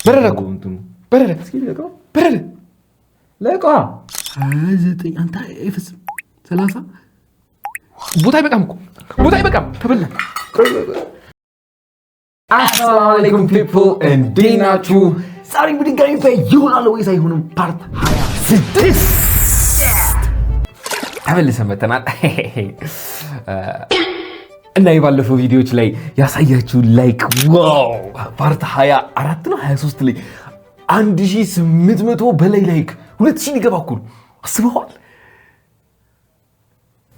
በረረኩ በረረ እስኪ ለቀው በረረ ለቀው 29 አንተ አይፈስም 30 ቦታ አይበቃም እኮ ቦታ አይበቃም ተበላ አሰላሙ አለይኩም ፒፕል እንዴት ናችሁ? ዛሬ በድጋሚ ይሆናል ወይስ አይሆንም ፓርት 26 ተመልሰን መተናል እና የባለፈው ቪዲዮዎች ላይ ያሳያችሁ ላይክ ዋው ፓርት 24 ነው 23 ላይ 1800 በላይ ላይክ 2000 ሊገባ እኮ ነው አስበዋል።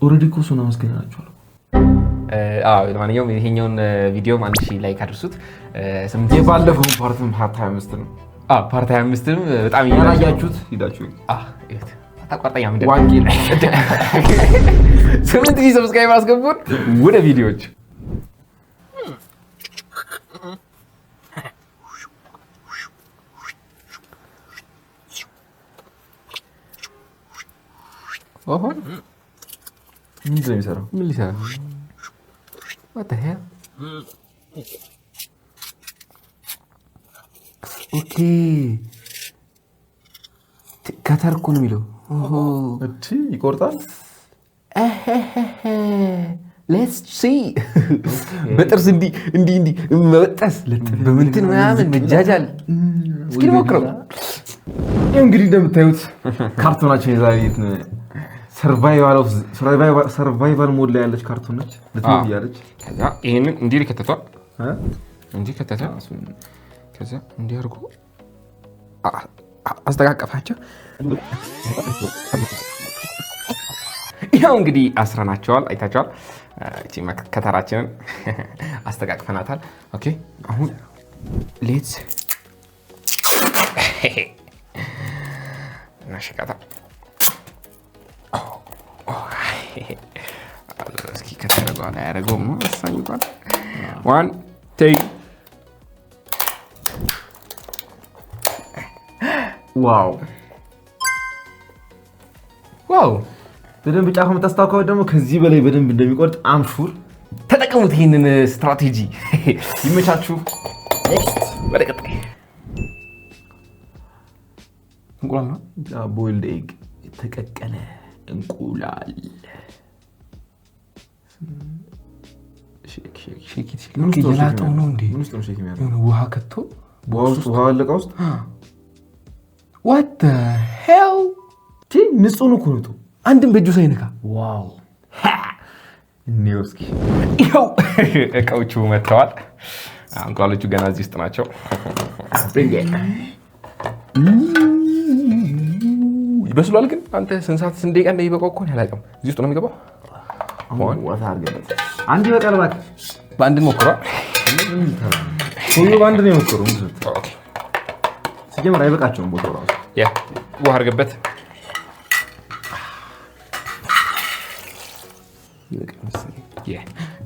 ኦሬዲ እኮ እሱን አመስገናችኋለሁ። ለማንኛውም ይሄኛውን ቪዲዮ 1000 ላይክ አድርሱት። የባለፈው ፓርትም 25 ነው። ፓርት 25ም በጣም ያላያችሁት ሂዳችሁ እዩት። አታቋርጠኛ ምንድን ዋንጌል 8000 ሰብስክራይብ አስገቡን። ወደ ቪዲዮዎች ምንድን ነው የሚሰራው? ምን ሊሰራ What the hell? ኦኬ ከተር እኮ ነው የሚለው። እቺ ይቆርጣል። ሌትስ ሲ በጥርስ እንዲህ መበጠስ በምንትን ምናምን መጃጃል። እስኪ ሞክረው። እንግዲህ እንደምታዩት ካርቶናችን የዛሬ ሰርቫይቫል ሞድ ላይ ያለች ካርቶን ነች። ልትሞት እያለች ከዛ ይሄንን እንዲህ ከተቷል እንዲህ ከተታ ከዛ እንዲህ አድርጎ አስተቃቀፋቸው። ያው እንግዲህ አስረናቸዋል፣ አይታቸዋል። እቺ ከተራችንን አስተቃቅፈናታል። ኦኬ አሁን ሌትስ እናሸቃታ። እስኪ ከተረጓ ላይ ያደረገው ወሳኝ እንኳን ዋን ቴክ ዋው በደንብ ጫፉ የምታስታውቀው ደግሞ ከዚህ በላይ በደንብ እንደሚቆርጥ አምሹር። ተጠቀሙት ይሄንን ስትራቴጂ። ይመቻችሁ። ኔክስት ወደ ቀጣይ እንቁላል ነው። ቦይልድ ኤግ የተቀቀለ እንቁላል የላጠው ነው እንዴ? ውሃ ከቶ ውሃ አለቃ ውስጥ what the hell ንጹህ ነው እኮ ነው። አንድም በእጁ ሳይነካ ዋው እስኪ ይኸው እቃዎቹ መጥተዋል። እንቁላሎቹ ገና እዚህ ውስጥ ናቸው። ይበስሏል። ግን አንተ ስንት ሰዓት ስንት ደቂቃ እንደሚበቃው እኮ አላውቅም። እዚህ ውስጥ ነው የሚገባው። አንድ ይበቃል። እባክህ በአንድ ሞክሯል። ሁሉ በአንድ ነው የሞከረው። ሲጀምር አይበቃቸውም ቦታው ራሱ። ውሃ አድርገበት።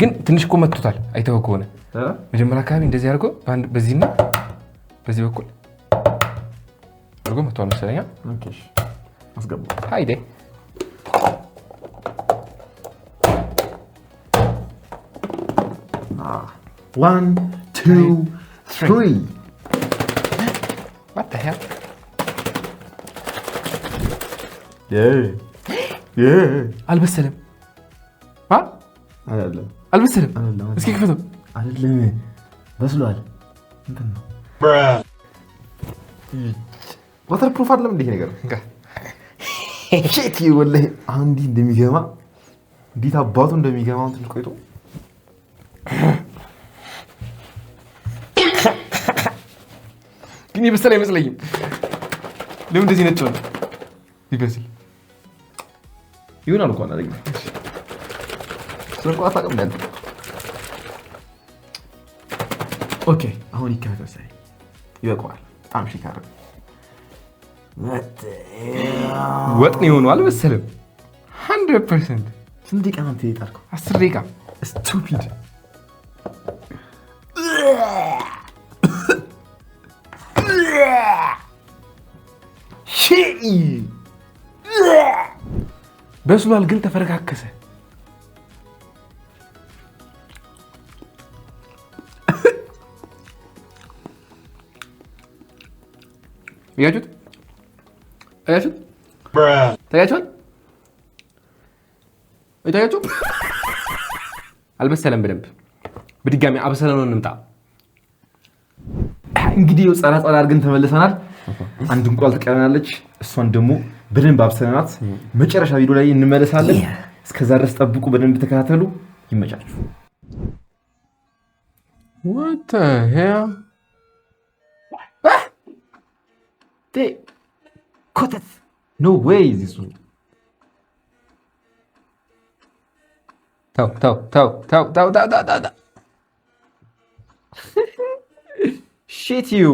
ግን ትንሽ እኮ መጥቶታል። አይተኸው ከሆነ መጀመሪያ አካባቢ እንደዚህ አድርጎ በዚህና በዚህ በኩል አድርጎ መጥቷል መሰለኝ። አስገባ አይዴ One, two, three. What the hell? አልበሰለም። አልበሰለም። እስኪ ክፈተው። አይደለም በስሏል። እንትን ነው ዋተር ፕሩፍ አይደለም እንዴ ነገር ሼት ወላሂ አንዲ እንደሚገማ እንዴት አባቱ እንደሚገማው እንትን ቆይቶ ግን ይበሰል አይመስለኝም። ለምን እንደዚህ ነጭ ሆነ? ይበስል ይሆናል እንኳን አይደል? ስለቋታ አቅም እንዳለ ኦኬ። አሁን ይከፈታል። ይበቃዋል። በጣም ሺክ አረ ወጥ ነው የሆነው። አልበሰለም 100%። ስንት ደቂቃ ነው የጠየቃልከው? 10 ደቂቃ። ስቱፒድ በስሏል ግን ተፈረካከሰ። እያችሁት ታያችኋል። እታያችሁ አልበሰለም በደንብ። በድጋሚ አብሰለን ነው እንምጣ። እንግዲህ ጸራ አድርገን ተመልሰናል። አንድ እንቁላል ትቀረናለች። እሷን ደግሞ በደንብ አብሰለናት መጨረሻ ቪዲዮ ላይ እንመለሳለን። እስከዛ ድረስ ጠብቁ፣ በደንብ ተከታተሉ። ይመቻችሁ። What the hell? ኮተት ኖ ዌይ ዚስ one. ተው shit you.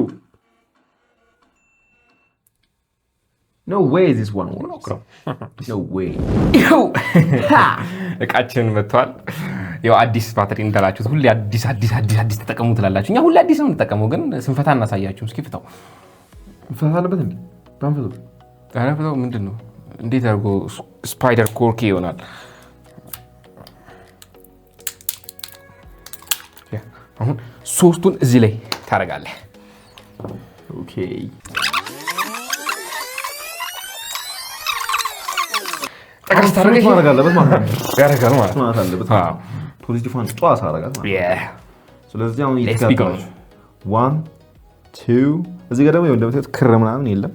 No way this one works. No way. እቃችን መጥቷል። ያው አዲስ ባትሪ እንዳላችሁት ሁሌ አዲስ ተጠቀሙ ትላላችሁ። እኛ ሁሌ አዲስ ነው የምንጠቀመው፣ ግን ስንፈታ እናሳያችሁ። እስኪ ፍታው። ፍታ አለበት እንዴ? ባንፈቱ ታረፈው ምንድነው? እንዴት አድርጎ ስፓይደር ኮርኪ ይሆናል? አሁን ሶስቱን እዚህ ላይ ታረጋለህ። ኦኬ ጠቅስ ታረጋለህ ማለት ያረጋል ማለት አለበት። ፖዚቲቭ ዋን ጧስ አረጋት ማለት ስለዚህ አሁን ይተካታል። 1 2 እዚህ ጋር ደግሞ እንደምታዩት ክር ምናምን የለም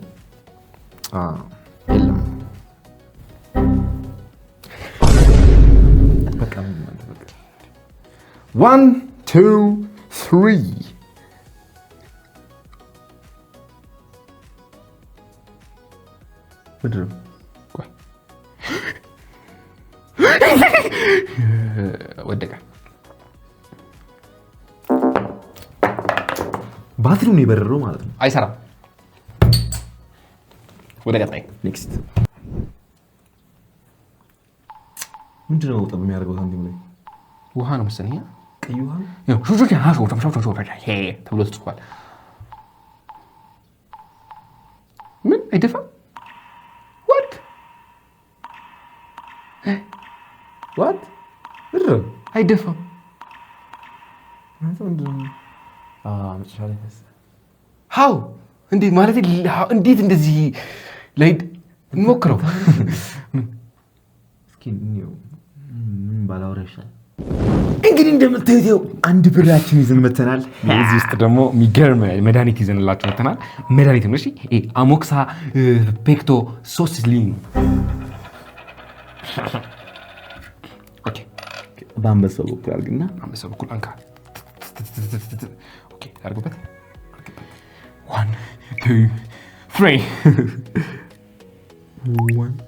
የለም። በቃ 1 2 3 ምንድን ነው? ወደቀ። ባትሪው ነው የበረረው ማለት ነው። አይሰራም። ወደ ቀጣይ ኔክስት ምንድን ነው ጠብ የሚያደርገው? ሳንቲም ላይ ውሃ ነው መሰለኝ። ቀይ ውሃ ተብሎ ተጽፏል። ምን አይደፋም? ዋት አይደፋም። ሀው እንዴት ማለት እንዴት እንደዚህ ላይ እንሞክረው። ምን ባላወራ ይሻላል። እንግዲህ እንደምታዩት አንድ ብራችን ይዘን መተናል። እዚህ ውስጥ ደግሞ የሚገርም መድኃኒት ይዘንላችሁ መተናል። መድኃኒት ነው። እሺ አሞክሳ ፔክቶ ሶስሊን። ኦኬ በአንበሳው በኩል አድርግና አንበሳው በኩል አንካ። ኦኬ አድርጉበት። 1 2 3 1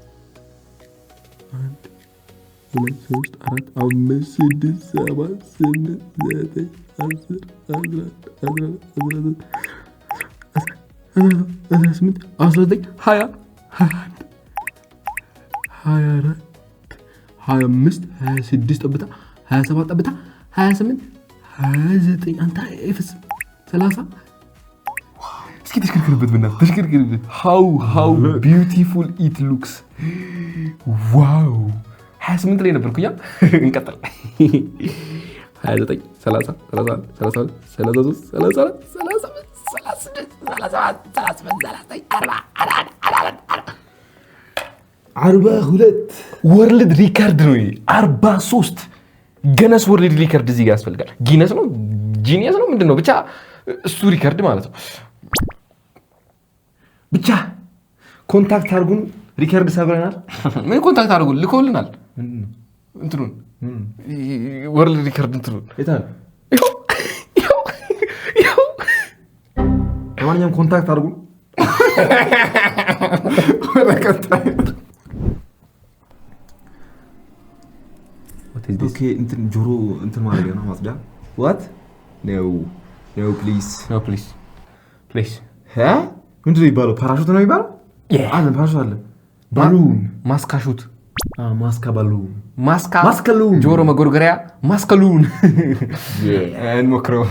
2 3 4 5 6 7 8 9 10 11 12 18 19 20 21 22 23 26 ጠብታ 27 ጠብታ 28 29 አንተ አይፈስም 30 እስኪ ተሽከርክርበት በእናትህ ተሽከርክርበት። how beautiful it looks ዋው 28 ላይ ነበርኩኛ። እንቀጥል። 29 30 31 32 33 34 35 36 37 42 ወርልድ ሪከርድ ነው። 43 ገነስ ወርልድ ሪከርድ እዚህ ጋር ያስፈልጋል። ጊነስ ነው ጂኒየስ ነው ምንድነው? ብቻ እሱ ሪከርድ ማለት ነው። ብቻ ኮንታክት አድርጉን። ሪከርድ ሰብረናል። ምን ኮንታክት አድርጉን? ልኮልናል። እንትኑን ወርልድ ሪከርድ እንትኑን የታል? ለማንኛውም ኮንታክት አድርጉን። ኦኬ እንትን ጆሮ እንትን ማድረጊያ ነው ማጽጃ። ዋት ነው ፕሊዝ ምንድን ነው የሚባለው? ፓራሹት ነው የሚባለው? አለ ፓራሹት አለ። ባሉን ማስካሹት ማስካ ባሉን ማስከሉን ጆሮ መጎርገሪያ ማስከሉን እንሞክረው።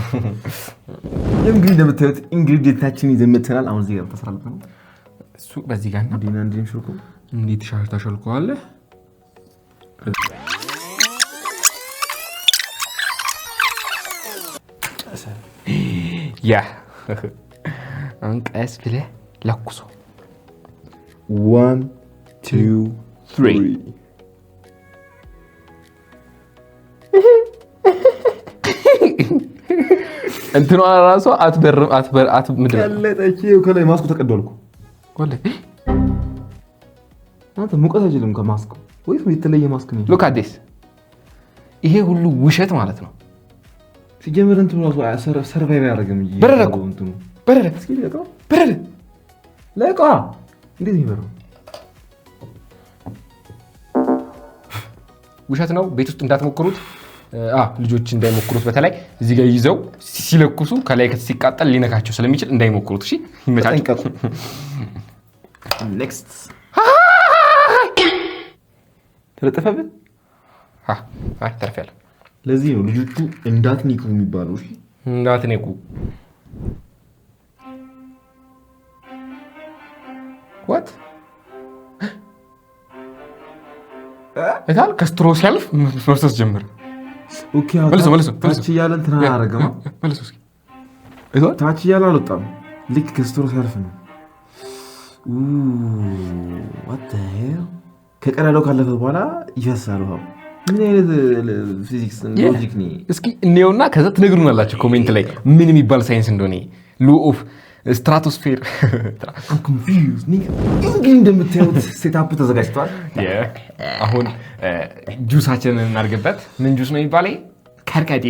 እንግዲህ እንደምታዩት ኢንግሪዲየንታችን ይዘን መተናል። አሁን እዚህ ጋር ተሰራልበት ነው እሱ በዚህ ጋር ነው። ዲና እንዴም ሽልኩ እንዴት ታሸልከዋለህ? ያ አንቀስ ብለህ ለኩሶ 1 2 3 እንትኗ ራሷ አትበርም ምድር ቀለጠች። ከላይ ማስኩ ተቀደልኩ ወላሂ አንተ ሙቀት አይችልም ከማስኩ ወይስ የተለየ ማስክ ነው? ሉክ አዲስ ይሄ ሁሉ ውሸት ማለት ነው። ሲጀምር እንትኑ ራሱ ሰርቫይቭ ያደርግም እንጂ በረደ እኮ እንትኑ በረደ። እስኪ ለቀው በረደ ለቃ እንዴት ይበረው? ውሸት ነው። ቤት ውስጥ እንዳትሞክሩት። ልጆች እንዳይሞክሩት። በተለይ እዚህ ጋር ይዘው ሲለኩሱ ከላይ ሲቃጠል ሊነካቸው ስለሚችል እንዳይሞክሩት። እሺ ይመጣጣ። ኔክስት ተለጠፈብን። ተርፊያለሁ። ለዚህ ነው ልጆቹ እንዳትኒኩ የሚባለው። እሺ እንዳትኒኩ። ዋት እታል ከስትሮ ሲያልፍ መፍሰስ ጀመረ። ኦኬ መልሶ ታች እያለ እንትን አላደረገም። መልሶ እስኪ ታች እያለ አልወጣም። ልክ ከስትሮ ሲያልፍ ነው። ዋት ከቀዳዳው ካለፈ በኋላ ይፈሳል ውሃው። ምን አይነት ፊዚክስ ሎጂክ ነው? እስኪ እንየውና ከዛ ትነግሩናላችሁ ኮሜንት ላይ ምን የሚባል ሳይንስ እንደሆነ። ሎ ኦፍ ስትራቶስፌር። እንግዲህ እንደምታዩት ሴታፑ ተዘጋጅቷል። አሁን ጁሳችንን እናድርግበት። ምን ጁስ ነው የሚባለው? ከርቀዴ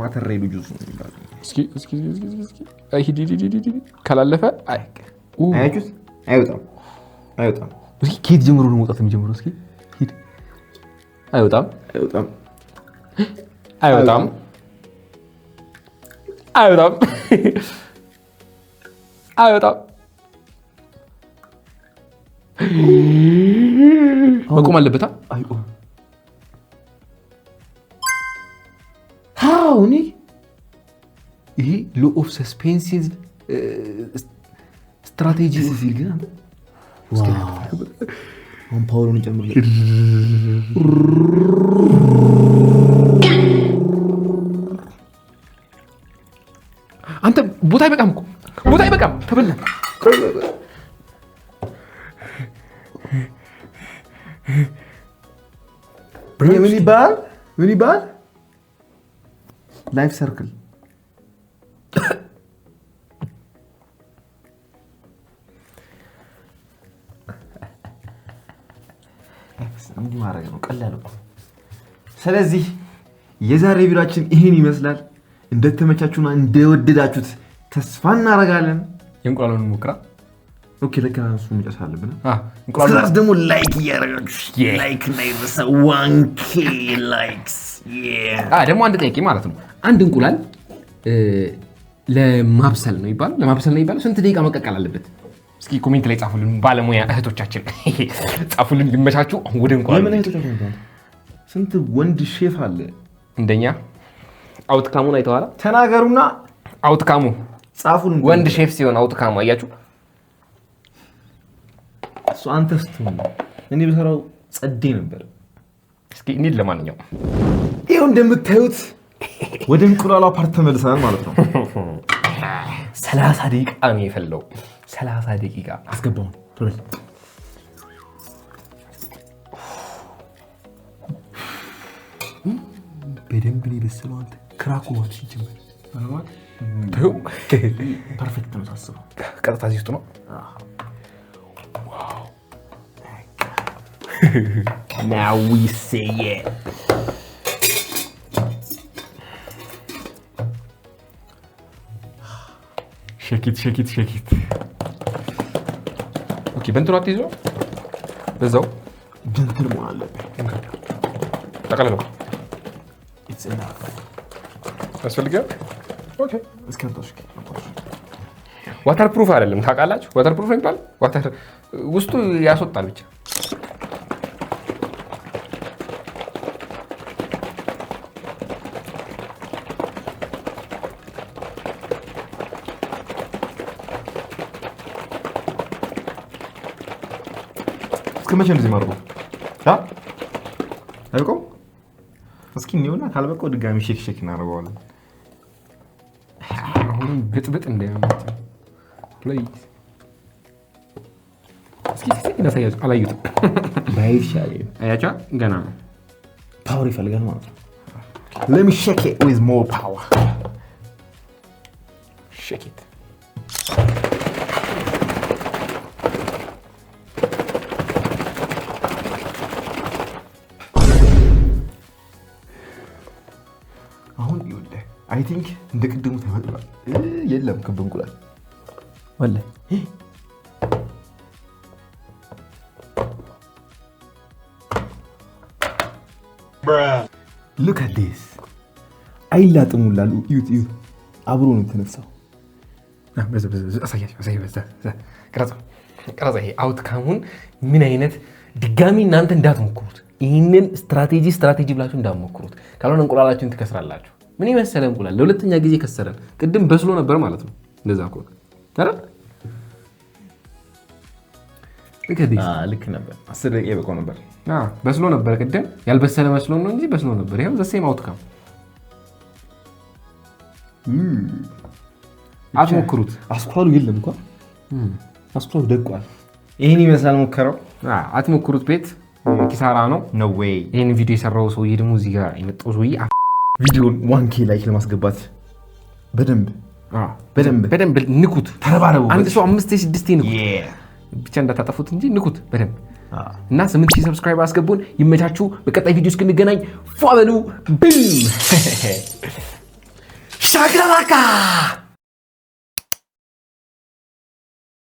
ዋተር ሬዱ ጁስ ነው የሚባለው። እስኪ ካላለፈ አያችሁት? አይወጣም። እስኪ ከየት ጀምሮ ነው መውጣት የሚጀምረው? እስኪ ሂድ። አይወጣም። መቆም አለበታ። ይሄ ሎ ኦፍ ሰስፔንሲቭ ስትራቴጂ ሲል ግን አሁን ፓወሩን ጨምር። አንተ ቦታ አይበቃም እኮ ቦታ አይበቃም። ተበላ። ምን ይባል? ላይፍ ሰርክል። እንዲህ ማድረግ ነው፣ ቀላል እኮ። ስለዚህ የዛሬ ቪዲዮአችን ይሄን ይመስላል። እንደተመቻችሁና እንደወደዳችሁት ተስፋ እናደርጋለን። የእንቁላሉን ሙክራ። ኦኬ ለካ እሱ መጨረስ አለብን። እንቁላሉ ደግሞ ላይክ እያደረጋችሁ ላይክ እንዳይረሳ። 1K ላይክስ። ደግሞ አንድ ጥያቄ ማለት ነው። አንድ እንቁላል ለማብሰል ነው ይባላል። ስንት ደቂቃ መቀቀል አለበት? እስኪ ኮሜንት ላይ ጻፉልን፣ ባለሙያ እህቶቻችን ጻፉልን። ሊመቻችሁ። ወደ እንቁላል ምን እህቶቻችን ነው? ስንት ወንድ ሼፍ አለ እንደኛ። አውትካሙን አይተዋላ? ተናገሩና አውትካሙ ጻፉልን። ወንድ ሼፍ ሲሆን አውትካሙ አያችሁ? እሱ አንተ ስትሆን እኔ በሰራው ጸዴ ነበር። እስኪ እንሂድ። ለማንኛውም ይኸው እንደምታዩት ወደ እንቁላሏ ፓርት ተመልሰናል ማለት ነው። 30 ደቂቃ ነው የፈለው። 30 ደቂቃ አስገባው። ቶሎ በደንብ ነው የበሰለው። አንተ ክራኩ ማለት ሲጀምር ፐርፌክት ነው ታስበው። ቀጥታ እዚህ ውስጥ ነው። Now we say it. ሼክ ኢት። ኦኬ በእንትኑ አትይዞ በዛው እንትን መሆን አለብህ። ጠቅልለው It's enough. ያስፈልጋል። ኦኬ እስከታሽ ዋተር ፕሩፍ አይደለም ታውቃላችሁ? ዋተር ፕሩፍ ነው የሚባለው። ዋተር ውስጡ ያስወጣል ብቻ። እስከመቼ እንደዚህ ማድረጉ አይበቃው? እስኪ እንየውና ካልበቃው ድጋሚ ሼክ እናደርገዋለን። አሁንም ብጥብጥ እንዳይሆን ፕሊዝ እስኪ እናሳያችሁ። አላዩትም ባይር ይሻላል። አያቻ ገና ነው። ፓወር ይፈልጋል ማለት ነው። let me shake it with more power. shake it አሁን ይኸውልህ አይ ቲንክ እንደ ቅድሙ ተፈጥሯል። የለም ክብ እንቁላል ወላሂ look at this አይላጥም ሁላሉ እዩት እዩት አብሮ ነው የተነሳው። ቀረጻ ይሄ አውትካሙን ምን አይነት ድጋሚ እናንተ እንዳትሞክሩት። ይህንን ስትራቴጂ ብላችሁ እንዳትሞክሩት፣ ካልሆነ እንቁላላችሁን ትከስራላችሁ። ምን ይመሰለ እንቁላል ለሁለተኛ ጊዜ ከሰረን። ቅድም በስሎ ነበር ማለት ነው። እንደዛ እኮ ታዲያ ልክ ነበር። 10 ደቂቃ በቃው ነበር። በስሎ ነበር ቅድም ያልበሰለ መስሎ ነው እንጂ በስሎ ነበር። ይሄው ዘሴም አውትካም። አትሞክሩት። አስኳሉ የለም እንኳን አስኳሉ ደቋል። ይሄን ይመስላል ሙከራው። አትሞክሩት። ቤት ኪሳራ ነው። ኖ ዌይ። ይሄን ቪዲዮ የሰራው ሰውዬ ደግሞ እዚህ ጋር የመጣው ሰውዬ ቪዲዮን 1K ላይክ ለማስገባት በደንብ ንኩት። ተረባረቡ። አንድ ሰው 5 6 ንኩት ብቻ እንዳታጠፉት እንጂ ንኩት በደንብ እና 8000 ሰብስክራይበር አስገቡን። ይመቻችሁ። በቀጣይ ቪዲዮ እስክንገናኝ ፏበሉ። ብም ሻክራላካ